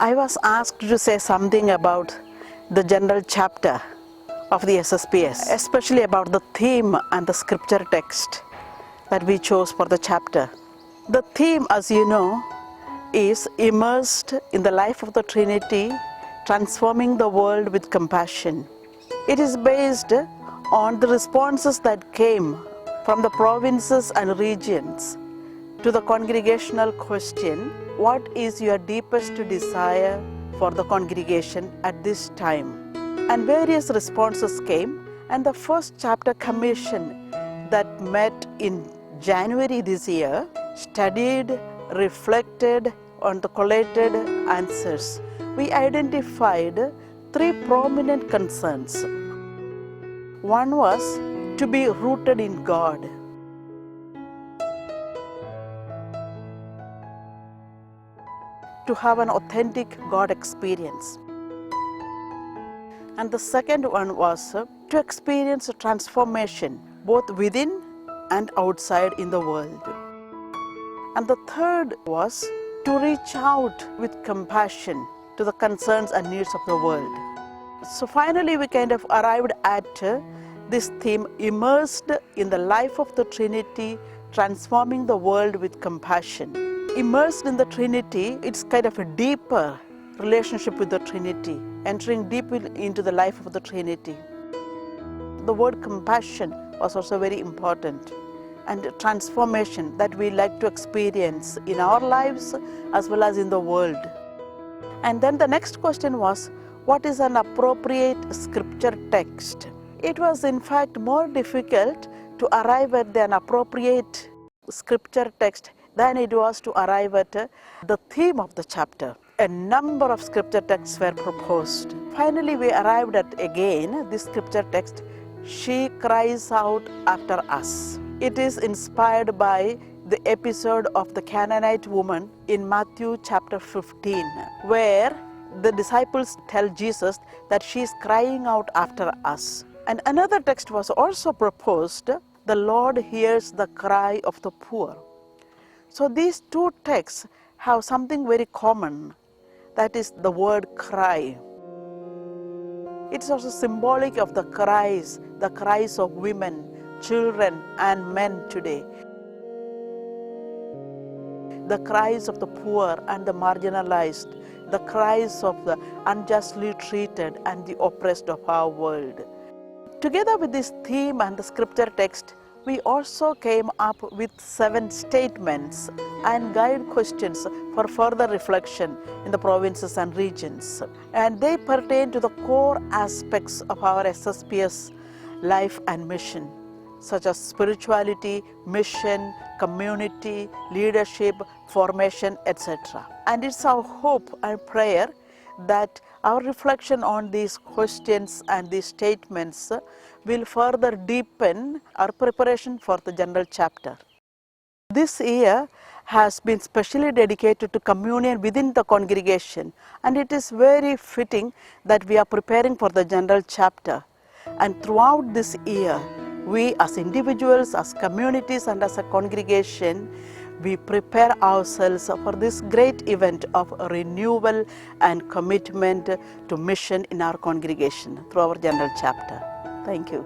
I was asked to say something about the general chapter of the SSpS, especially about the theme and the scripture text that we chose for the chapter. The theme, as you know, is immersed in the life of the Trinity, transforming the world with compassion. It is based on the responses that came from the provinces and regions to the congregational question, what is your deepest desire for the congregation at this time? And various responses came, and the first chapter commission that met in January this year studied, reflected on the collated answers. We identified three prominent concerns. One was to be rooted in God. To have an authentic God experience. And the second one was to experience a transformation both within and outside in the world. And the third was to reach out with compassion to the concerns and needs of the world. So finally we kind of arrived at this theme, immersed in the life of the Trinity, transforming the world with compassion. Immersed in the Trinity, it's kind of a deeper relationship with the Trinity, entering deeply into the life of the Trinity. The word compassion was also very important, and transformation that we like to experience in our lives as well as in the world. And then the next question was, what is an appropriate scripture text? It was in fact more difficult to arrive at an appropriate scripture text than it was to arrive at the theme of the chapter. A number of scripture texts were proposed. Finally, we arrived at again this scripture text, "She cries out after us." It is inspired by the episode of the Canaanite woman in Matthew chapter 15, where the disciples tell Jesus that she is crying out after us. And another text was also proposed, "The Lord hears the cry of the poor." So these two texts have something very common, that is the word cry. It's also symbolic of the cries of women, children and men today. The cries of the poor and the marginalized, the cries of the unjustly treated and the oppressed of our world. Together with this theme and the scripture text, we also came up with 7 statements and guide questions for further reflection in the provinces and regions. And they pertain to the core aspects of our SSpS life and mission, such as spirituality, mission, community, leadership, formation, etc. And it's our hope and prayer that our reflection on these questions and these statements will further deepen our preparation for the general chapter. This year has been specially dedicated to communion within the congregation, and it is very fitting that we are preparing for the general chapter. And throughout this year, we as individuals, as communities and as a congregation, we prepare ourselves for this great event of renewal and commitment to mission in our congregation through our general chapter. Thank you.